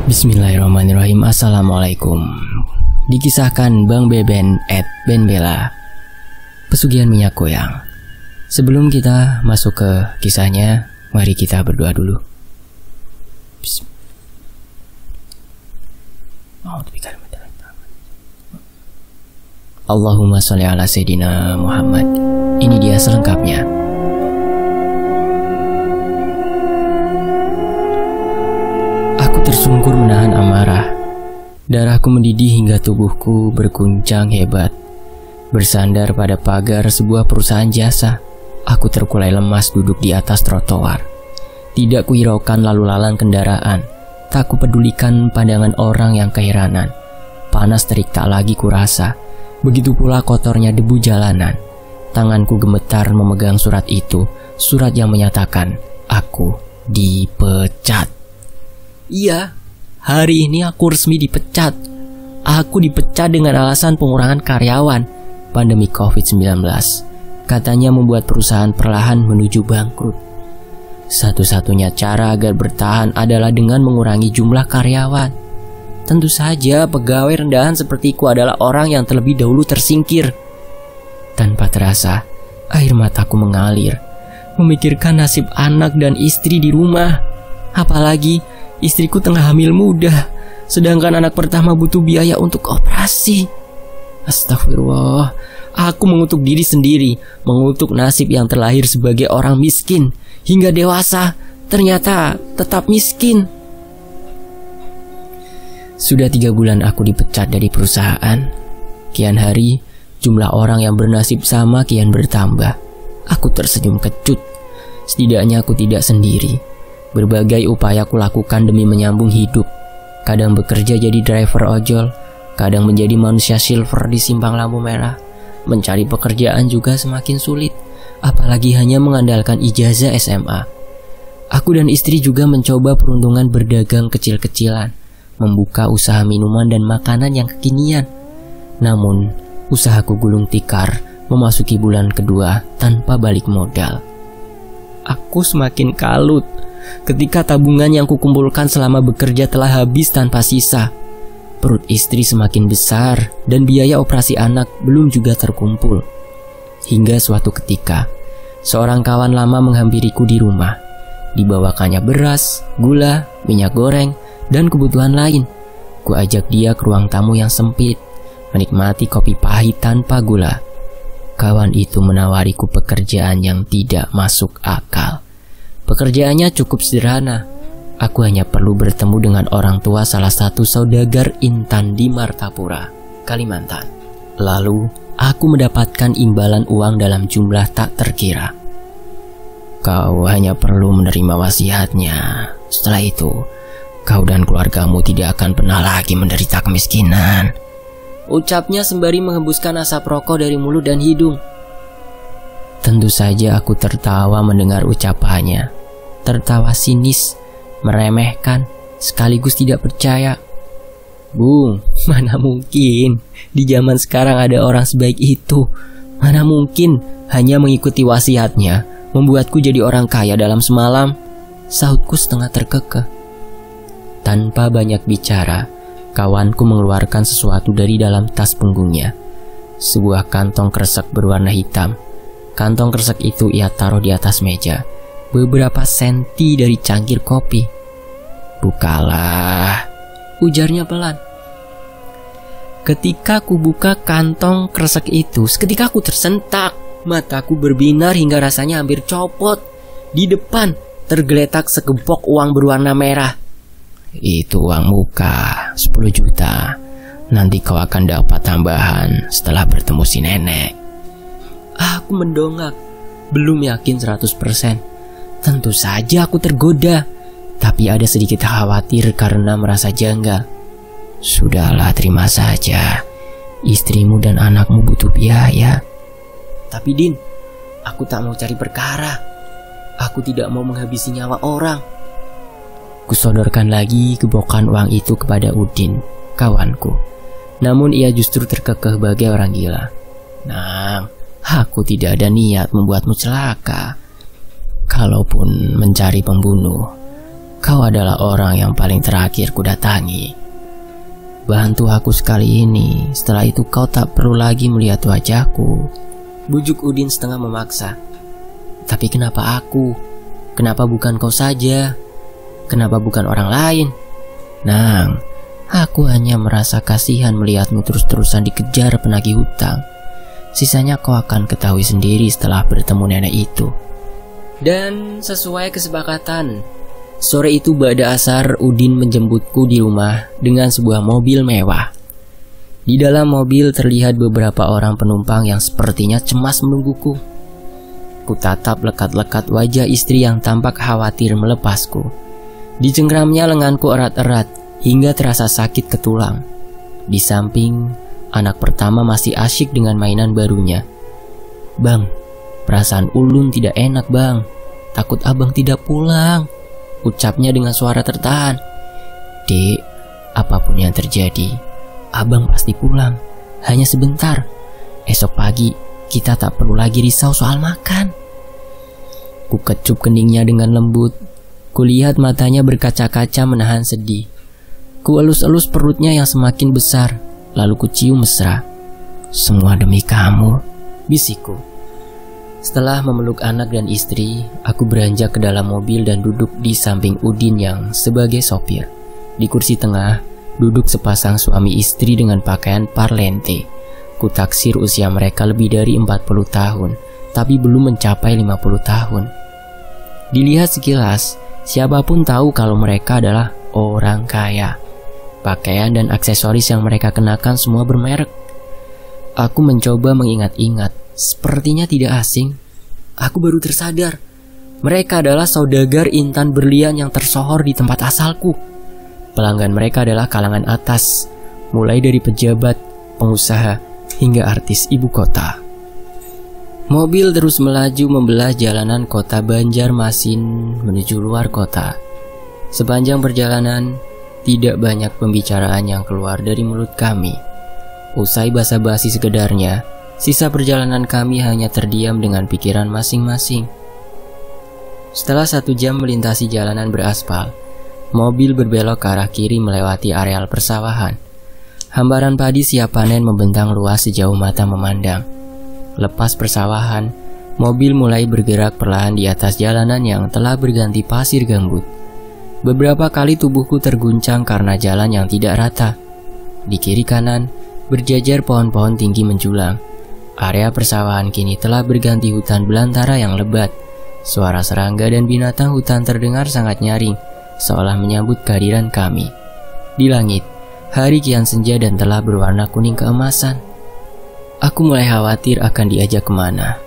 Bismillahirrahmanirrahim. Assalamualaikum. Dikisahkan Bang Beben @Ben Bella, pesugihan minyak goyang. Sebelum kita masuk ke kisahnya, mari kita berdoa dulu. Allahumma sholli ala Sayyidina Muhammad. Ini dia selengkapnya. Aku tersungkur menahan amarah. Darahku mendidih hingga tubuhku berguncang hebat. Bersandar pada pagar sebuah perusahaan jasa, aku terkulai lemas duduk di atas trotoar. Tidak kuhiraukan lalu lalang kendaraan. Tak kupedulikan pandangan orang yang keheranan. Panas terik tak lagi kurasa. Begitu pula kotornya debu jalanan. Tanganku gemetar memegang surat itu. Surat yang menyatakan aku dipecat. Iya, hari ini aku resmi dipecat. Aku dipecat dengan alasan pengurangan karyawan. Pandemi COVID-19 katanya membuat perusahaan perlahan menuju bangkrut. Satu-satunya cara agar bertahan adalah dengan mengurangi jumlah karyawan. Tentu saja pegawai rendahan sepertiku adalah orang yang terlebih dahulu tersingkir. Tanpa terasa, air mataku mengalir, memikirkan nasib anak dan istri di rumah. Apalagi istriku tengah hamil muda, sedangkan anak pertama butuh biaya untuk operasi. Astagfirullah, aku mengutuk diri sendiri, mengutuk nasib yang terlahir sebagai orang miskin. Hingga dewasa, ternyata tetap miskin. Sudah 3 bulan aku dipecat dari perusahaan. Kian hari, jumlah orang yang bernasib sama kian bertambah. Aku tersenyum kecut. Setidaknya aku tidak sendiri. Berbagai upaya aku lakukan demi menyambung hidup. Kadang bekerja jadi driver ojol, kadang menjadi manusia silver di simpang lampu merah. Mencari pekerjaan juga semakin sulit, apalagi hanya mengandalkan ijazah SMA. Aku dan istri juga mencoba peruntungan berdagang kecil-kecilan, membuka usaha minuman dan makanan yang kekinian. Namun, usahaku gulung tikar memasuki bulan kedua tanpa balik modal. Aku semakin kalut ketika tabungan yang kukumpulkan selama bekerja telah habis tanpa sisa. Perut istri semakin besar dan biaya operasi anak belum juga terkumpul. Hingga suatu ketika, seorang kawan lama menghampiriku di rumah. Dibawakannya beras, gula, minyak goreng, dan kebutuhan lain. Ku ajak dia ke ruang tamu yang sempit, menikmati kopi pahit tanpa gula. Kawan itu menawariku pekerjaan yang tidak masuk akal. Pekerjaannya cukup sederhana. Aku hanya perlu bertemu dengan orang tua salah satu saudagar intan di Martapura, Kalimantan. Lalu, aku mendapatkan imbalan uang dalam jumlah tak terkira. Kau hanya perlu menerima wasiatnya. Setelah itu, kau dan keluargamu tidak akan pernah lagi menderita kemiskinan. Ucapnya sembari menghembuskan asap rokok dari mulut dan hidung. Tentu saja aku tertawa mendengar ucapannya. Tertawa sinis, meremehkan, sekaligus tidak percaya. Bung, mana mungkin di zaman sekarang ada orang sebaik itu. Mana mungkin hanya mengikuti wasiatnya membuatku jadi orang kaya dalam semalam, sahutku setengah terkekeh. Tanpa banyak bicara, kawanku mengeluarkan sesuatu dari dalam tas punggungnya. Sebuah kantong kresek berwarna hitam. Kantong kresek itu ia taruh di atas meja, beberapa senti dari cangkir kopi. Bukalah, ujarnya pelan. Ketika ku buka kantong kresek itu, seketika aku tersentak. Mataku berbinar hingga rasanya hampir copot. Di depan tergeletak segempok uang berwarna merah. Itu uang muka, 10 juta. Nanti kau akan dapat tambahan setelah bertemu si nenek. Aku mendongak, belum yakin 100%. Tentu saja aku tergoda, tapi ada sedikit khawatir karena merasa janggal. Sudahlah, terima saja. Istrimu dan anakmu butuh biaya. Tapi Din, aku tak mau cari perkara. Aku tidak mau menghabisi nyawa orang. Kusodorkan lagi gebokan uang itu kepada Udin, kawanku. Namun ia justru terkekeh bagai orang gila. Nang, aku tidak ada niat membuatmu celaka. Kalaupun mencari pembunuh, Kau adalah orang yang paling terakhir ku datangi. Bantu aku sekali ini, setelah itu kau tak perlu lagi melihat wajahku. Bujuk Udin setengah memaksa. Tapi kenapa aku? Kenapa bukan kau saja? Kenapa bukan orang lain? Nang, aku hanya merasa kasihan melihatmu terus-terusan dikejar penagih hutang. Sisanya kau akan ketahui sendiri setelah bertemu nenek itu. Dan sesuai kesepakatan, sore itu ba'da asar Udin menjemputku di rumah dengan sebuah mobil mewah. Di dalam mobil terlihat beberapa orang penumpang yang sepertinya cemas menungguku. Ku tatap lekat-lekat wajah istri yang tampak khawatir melepasku. Dicengkramnya lenganku erat-erat hingga terasa sakit ke tulang. Di samping, anak pertama masih asyik dengan mainan barunya. Bang, perasaan ulun tidak enak bang. Takut abang tidak pulang, ucapnya dengan suara tertahan. Dek, apapun yang terjadi, abang pasti pulang. Hanya sebentar. Esok pagi kita tak perlu lagi risau soal makan. Ku kecup keningnya dengan lembut. Kulihat matanya berkaca-kaca menahan sedih. Ku elus-elus perutnya yang semakin besar, lalu ku cium mesra. Semua demi kamu, bisikku. Setelah memeluk anak dan istri, aku beranjak ke dalam mobil dan duduk di samping Udin yang sebagai sopir. Di kursi tengah, duduk sepasang suami istri dengan pakaian parlente. Ku taksir usia mereka lebih dari 40 tahun, tapi belum mencapai 50 tahun. Dilihat sekilas, siapapun tahu kalau mereka adalah orang kaya. Pakaian dan aksesoris yang mereka kenakan semua bermerek. Aku mencoba mengingat-ingat, sepertinya tidak asing. Aku baru tersadar, mereka adalah saudagar intan berlian yang tersohor di tempat asalku. Pelanggan mereka adalah kalangan atas, mulai dari pejabat, pengusaha, hingga artis ibu kota. Mobil terus melaju membelah jalanan kota Banjarmasin menuju luar kota. Sepanjang perjalanan, tidak banyak pembicaraan yang keluar dari mulut kami. Usai basa-basi sekedarnya, sisa perjalanan kami hanya terdiam dengan pikiran masing-masing. Setelah 1 jam melintasi jalanan beraspal, mobil berbelok ke arah kiri melewati areal persawahan. Hamparan padi siap panen membentang luas sejauh mata memandang. Lepas persawahan, mobil mulai bergerak perlahan di atas jalanan yang telah berganti pasir gambut. Beberapa kali tubuhku terguncang karena jalan yang tidak rata. Di kiri kanan, berjajar pohon-pohon tinggi menjulang. Area persawahan kini telah berganti hutan belantara yang lebat. Suara serangga dan binatang hutan terdengar sangat nyaring, seolah menyambut kehadiran kami. Di langit, hari kian senja dan telah berwarna kuning keemasan. Aku mulai khawatir akan diajak kemana.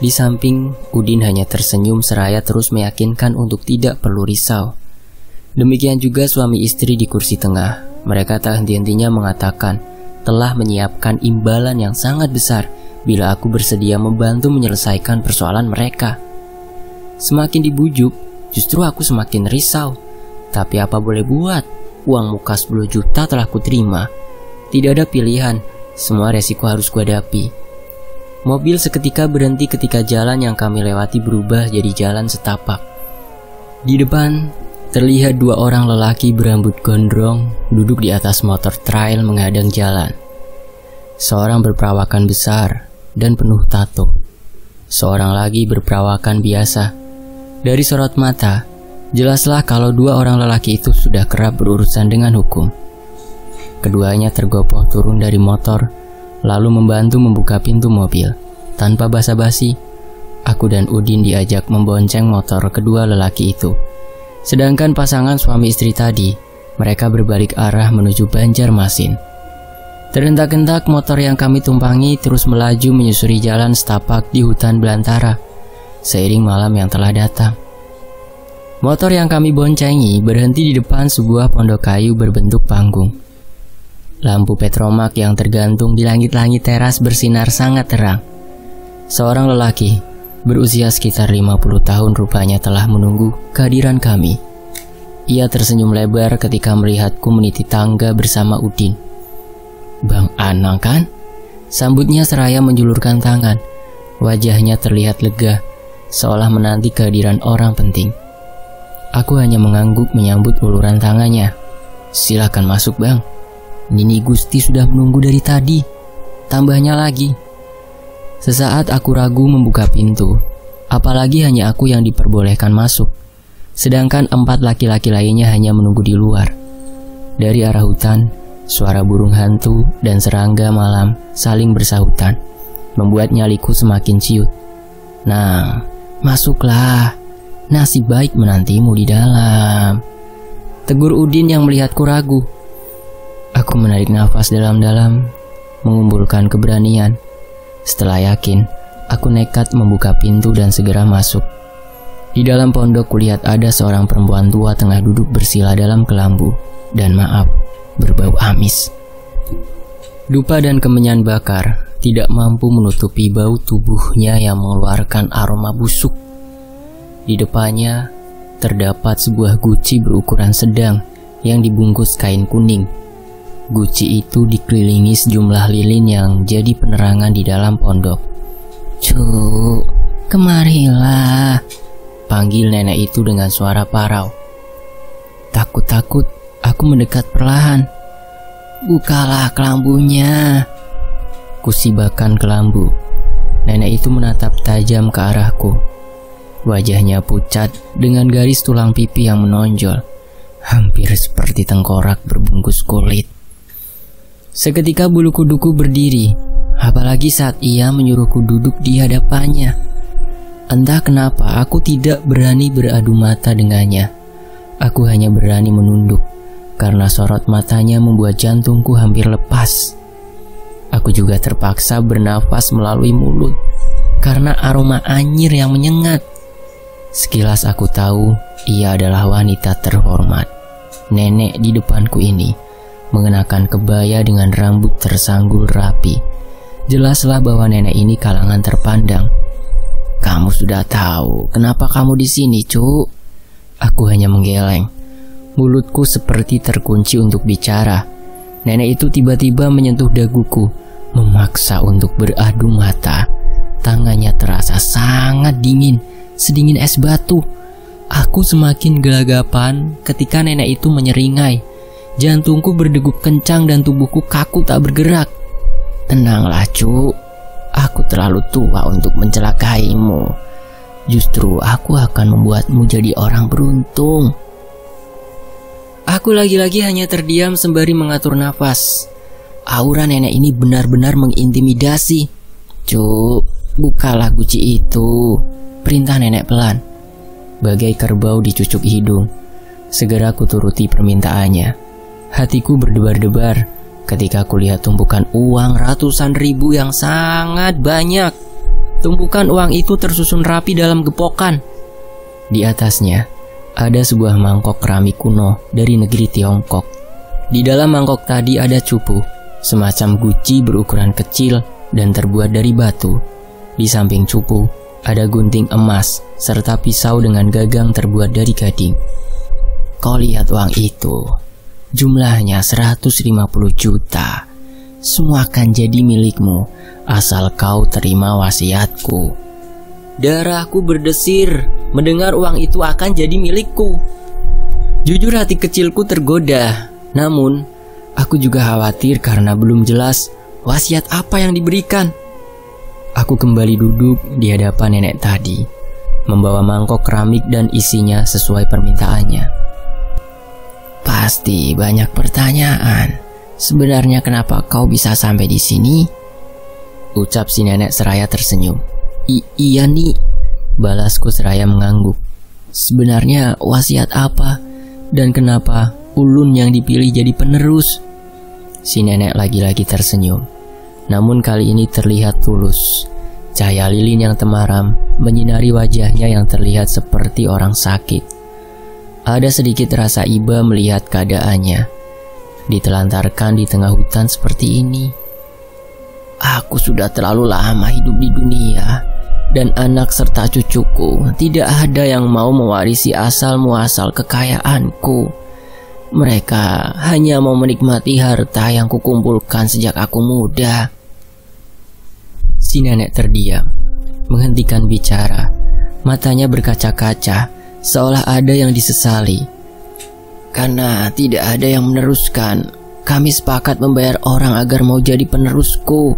Di samping, Udin hanya tersenyum seraya terus meyakinkan untuk tidak perlu risau. Demikian juga suami istri di kursi tengah. Mereka tak henti-hentinya mengatakan telah menyiapkan imbalan yang sangat besar bila aku bersedia membantu menyelesaikan persoalan mereka. Semakin dibujuk, justru aku semakin risau. Tapi apa boleh buat, uang muka 10 juta telah kuterima. Tidak ada pilihan, semua resiko harus kuhadapi. Mobil seketika berhenti ketika jalan yang kami lewati berubah jadi jalan setapak. Di depan, terlihat 2 orang lelaki berambut gondrong duduk di atas motor trail menghadang jalan. Seorang berperawakan besar dan penuh tato. Seorang lagi berperawakan biasa. Dari sorot mata, jelaslah kalau 2 orang lelaki itu sudah kerap berurusan dengan hukum. Keduanya tergopoh turun dari motor, lalu membantu membuka pintu mobil. Tanpa basa-basi, aku dan Udin diajak membonceng motor kedua lelaki itu. Sedangkan pasangan suami istri tadi, mereka berbalik arah menuju Banjarmasin. Terhentak-hentak motor yang kami tumpangi terus melaju menyusuri jalan setapak di hutan belantara, seiring malam yang telah datang. Motor yang kami boncengi berhenti di depan sebuah pondok kayu berbentuk panggung. Lampu petromak yang tergantung di langit-langit teras bersinar sangat terang. Seorang lelaki berusia sekitar 50 tahun rupanya telah menunggu kehadiran kami. Ia tersenyum lebar ketika melihatku meniti tangga bersama Udin. "Bang Anang kan?" Sambutnya seraya menjulurkan tangan. Wajahnya terlihat lega, seolah menanti kehadiran orang penting. Aku hanya mengangguk menyambut uluran tangannya. Silakan masuk bang. Nini Gusti sudah menunggu dari tadi. Tambahnya lagi. Sesaat aku ragu membuka pintu. Apalagi hanya aku yang diperbolehkan masuk. Sedangkan 4 laki-laki lainnya hanya menunggu di luar. Dari arah hutan, suara burung hantu dan serangga malam saling bersahutan, membuat nyaliku semakin ciut. Nah, masuklah. Nasib baik menantimu di dalam. Tegur Udin yang melihatku ragu. Aku menarik nafas dalam-dalam, mengumpulkan keberanian. Setelah yakin, aku nekat membuka pintu dan segera masuk. Di dalam pondok kulihat ada seorang perempuan tua tengah duduk bersila dalam kelambu. Dan maaf, berbau amis. Dupa dan kemenyan bakar tidak mampu menutupi bau tubuhnya yang mengeluarkan aroma busuk. Di depannya terdapat sebuah guci berukuran sedang yang dibungkus kain kuning. Guci itu dikelilingi sejumlah lilin yang jadi penerangan di dalam pondok. "Cuk, kemarilah," panggil nenek itu dengan suara parau. Takut-takut aku mendekat perlahan. "Bukalah kelambunya." Kusibakan kelambu. Nenek itu menatap tajam ke arahku. Wajahnya pucat dengan garis tulang pipi yang menonjol, hampir seperti tengkorak berbungkus kulit. Seketika bulu kuduku berdiri, apalagi saat ia menyuruhku duduk di hadapannya. Entah kenapa aku tidak berani beradu mata dengannya. Aku hanya berani menunduk, karena sorot matanya membuat jantungku hampir lepas. Aku juga terpaksa bernafas melalui mulut, karena aroma anyir yang menyengat. Sekilas aku tahu ia adalah wanita terhormat. Nenek di depanku ini mengenakan kebaya dengan rambut tersanggul rapi. Jelaslah bahwa nenek ini kalangan terpandang. "Kamu sudah tahu kenapa kamu di sini, Cuk?" Aku hanya menggeleng. Mulutku seperti terkunci untuk bicara. Nenek itu tiba-tiba menyentuh daguku, memaksa untuk beradu mata. Tangannya terasa sangat dingin, sedingin es batu. Aku semakin gelagapan ketika nenek itu menyeringai. Jantungku berdegup kencang dan tubuhku kaku tak bergerak. "Tenanglah, Cuk. Aku terlalu tua untuk mencelakaimu. Justru aku akan membuatmu jadi orang beruntung." Aku lagi-lagi hanya terdiam sembari mengatur nafas. Aura nenek ini benar-benar mengintimidasi. "Cuk, bukalah guci itu," perintah nenek pelan. Bagai kerbau dicucuk hidung, segera kuturuti permintaannya. Hatiku berdebar-debar ketika kulihat tumpukan uang ratusan ribu yang sangat banyak. Tumpukan uang itu tersusun rapi dalam gepokan. Di atasnya ada sebuah mangkok keramik kuno dari negeri Tiongkok. Di dalam mangkok tadi ada cupu, semacam guci berukuran kecil dan terbuat dari batu. Di samping cupu ada gunting emas serta pisau dengan gagang terbuat dari gading. "Kau lihat uang itu? Jumlahnya 150 juta. Semua akan jadi milikmu asal kau terima wasiatku." Darahku berdesir mendengar uang itu akan jadi milikku. Jujur hati kecilku tergoda. Namun aku juga khawatir karena belum jelas wasiat apa yang diberikan. Aku kembali duduk di hadapan nenek tadi, membawa mangkok keramik dan isinya sesuai permintaannya. "Pasti banyak pertanyaan. Sebenarnya kenapa kau bisa sampai di sini?" ucap si nenek seraya tersenyum. Iya nih," balasku seraya mengangguk. "Sebenarnya wasiat apa dan kenapa ulun yang dipilih jadi penerus?" Si nenek lagi-lagi tersenyum, namun kali ini terlihat tulus. Cahaya lilin yang temaram menyinari wajahnya yang terlihat seperti orang sakit. Ada sedikit rasa iba melihat keadaannya, ditelantarkan di tengah hutan seperti ini. "Aku sudah terlalu lama hidup di dunia, dan anak serta cucuku tidak ada yang mau mewarisi asal-muasal kekayaanku. Mereka hanya mau menikmati harta yang kukumpulkan sejak aku muda." Si nenek terdiam, menghentikan bicara. Matanya berkaca-kaca seolah ada yang disesali. Karena tidak ada yang meneruskan, kami sepakat membayar orang agar mau jadi penerusku.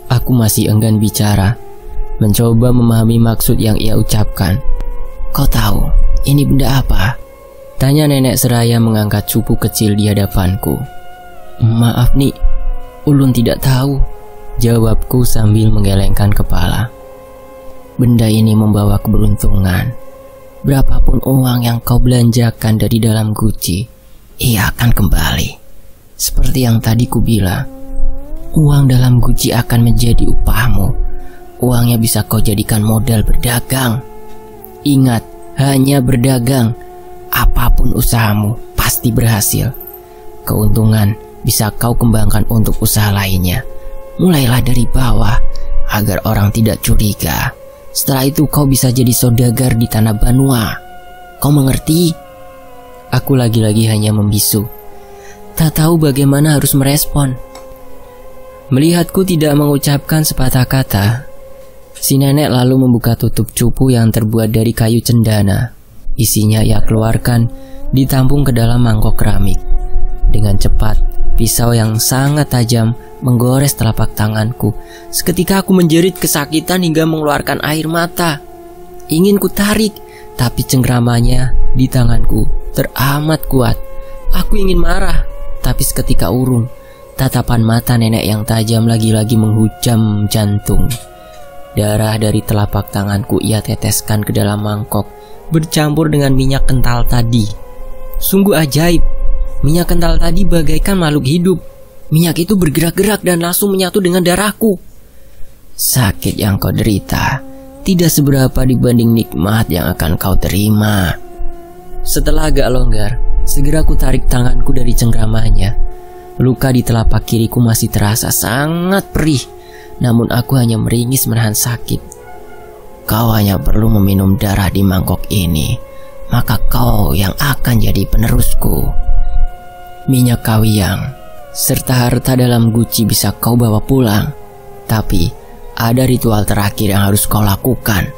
Aku masih enggan bicara, mencoba memahami maksud yang ia ucapkan. Kau tahu, ini benda apa? Tanya nenek seraya mengangkat cupu kecil di hadapanku. Maaf Nik, ulun tidak tahu, jawabku sambil menggelengkan kepala. Benda ini membawa keberuntungan. Berapapun uang yang kau belanjakan dari dalam guci, ia akan kembali. Seperti yang tadi ku bilang, uang dalam guci akan menjadi upahmu. Uangnya bisa kau jadikan modal berdagang. Ingat, hanya berdagang. Apapun usahamu pasti berhasil. Keuntungan bisa kau kembangkan untuk usaha lainnya. Mulailah dari bawah agar orang tidak curiga. Setelah itu kau bisa jadi saudagar di tanah Banua. Kau mengerti? Aku lagi-lagi hanya membisu. Tak tahu bagaimana harus merespon. Melihatku tidak mengucapkan sepatah kata, si nenek lalu membuka tutup cupu yang terbuat dari kayu cendana. Isinya ia keluarkan, ditampung ke dalam mangkok keramik. Dengan cepat, pisau yang sangat tajam menggores telapak tanganku. Seketika aku menjerit kesakitan hingga mengeluarkan air mata. Ingin ku tarik, tapi cengkramannya di tanganku teramat kuat. Aku ingin marah, tapi seketika urung. Tatapan mata nenek yang tajam lagi-lagi menghujam jantung. Darah dari telapak tanganku ia teteskan ke dalam mangkok, bercampur dengan minyak kental tadi. Sungguh ajaib, minyak kental tadi bagaikan makhluk hidup. Minyak itu bergerak-gerak dan langsung menyatu dengan darahku. Sakit yang kau derita tidak seberapa dibanding nikmat yang akan kau terima. Setelah agak longgar, segera ku tarik tanganku dari cengkramannya. Luka di telapak kiriku masih terasa sangat perih, namun aku hanya meringis menahan sakit. Kau hanya perlu meminum darah di mangkok ini, maka kau yang akan jadi penerusku. Minyak kawiang serta harta dalam guci bisa kau bawa pulang, tapi ada ritual terakhir yang harus kau lakukan.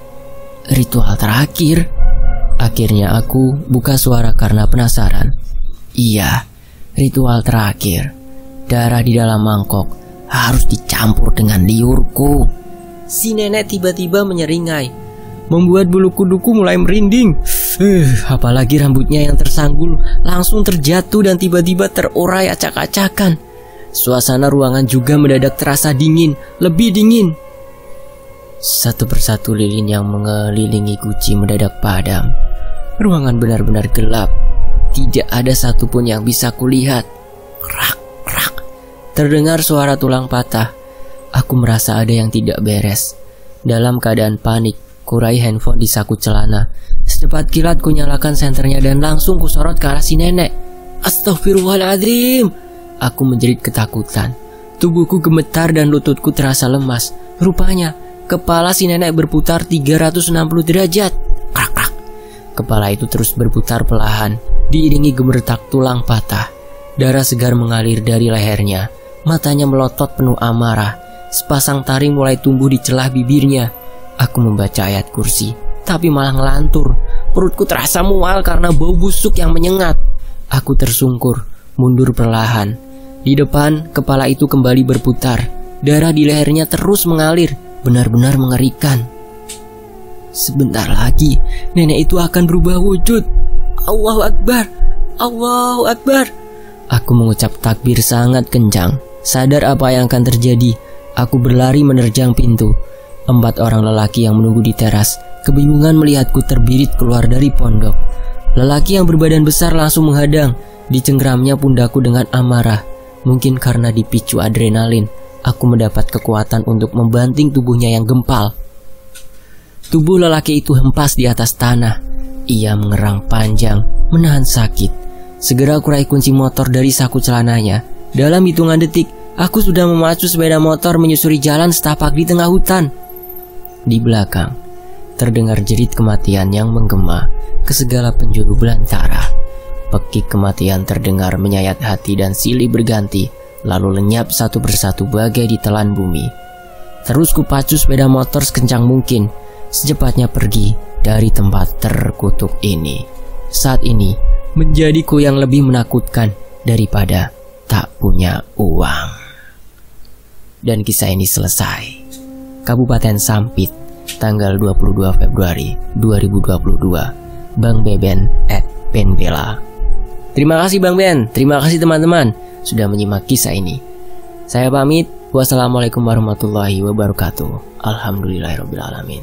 Ritual terakhir? Akhirnya aku buka suara karena penasaran. Iya, ritual terakhir. Darah di dalam mangkok harus dicampur dengan liurku. Si nenek tiba-tiba menyeringai, membuat bulu kuduku mulai merinding. Apalagi rambutnya yang tersanggul langsung terjatuh dan tiba-tiba terurai acak-acakan. Suasana ruangan juga mendadak terasa dingin, lebih dingin. Satu persatu lilin yang mengelilingi guci mendadak padam. Ruangan benar-benar gelap. Tidak ada satupun yang bisa kulihat. Krak, krak. Terdengar suara tulang patah. Aku merasa ada yang tidak beres. Dalam keadaan panik, kurai handphone di saku celana. Secepat kilat ku nyalakan senternya dan langsung ku sorot ke arah si nenek. Astagfirullahaladzim. Aku menjerit ketakutan. Tubuhku gemetar dan lututku terasa lemas. Rupanya, kepala si nenek berputar 360 derajat. Krak, krak. Kepala itu terus berputar perlahan, diiringi gemeretak tulang patah. Darah segar mengalir dari lehernya. Matanya melotot penuh amarah. Sepasang taring mulai tumbuh di celah bibirnya. Aku membaca ayat kursi, tapi malah ngelantur. Perutku terasa mual karena bau busuk yang menyengat. Aku tersungkur, mundur perlahan. Di depan, kepala itu kembali berputar. Darah di lehernya terus mengalir, benar-benar mengerikan. Sebentar lagi, nenek itu akan berubah wujud. Allahu Akbar, Allahu Akbar. Aku mengucap takbir sangat kencang. Sadar apa yang akan terjadi, aku berlari menerjang pintu. 4 orang lelaki yang menunggu di teras kebingungan melihatku terbirit keluar dari pondok. Lelaki yang berbadan besar langsung menghadang. Dicengkramnya pundakku dengan amarah. Mungkin karena dipicu adrenalin, aku mendapat kekuatan untuk membanting tubuhnya yang gempal. Tubuh lelaki itu hempas di atas tanah. Ia mengerang panjang, menahan sakit. Segera aku raih kunci motor dari saku celananya. Dalam hitungan detik, aku sudah memacu sepeda motor menyusuri jalan setapak di tengah hutan. Di belakang, terdengar jerit kematian yang menggema ke segala penjuru belantara. Pekik kematian terdengar menyayat hati dan silih berganti, lalu lenyap satu persatu bagai ditelan bumi. Terus kupacu sepeda motor sekencang mungkin. Secepatnya pergi, dari tempat terkutuk ini saat ini menjadiku yang lebih menakutkan daripada tak punya uang. Dan kisah ini selesai. Kabupaten Sampit, tanggal 22 Februari 2022. Bang Beben @benbela. Terima kasih Bang Ben, terima kasih teman-teman sudah menyimak kisah ini. Saya pamit. Wassalamualaikum warahmatullahi wabarakatuh. Alhamdulillahirabbil alamin.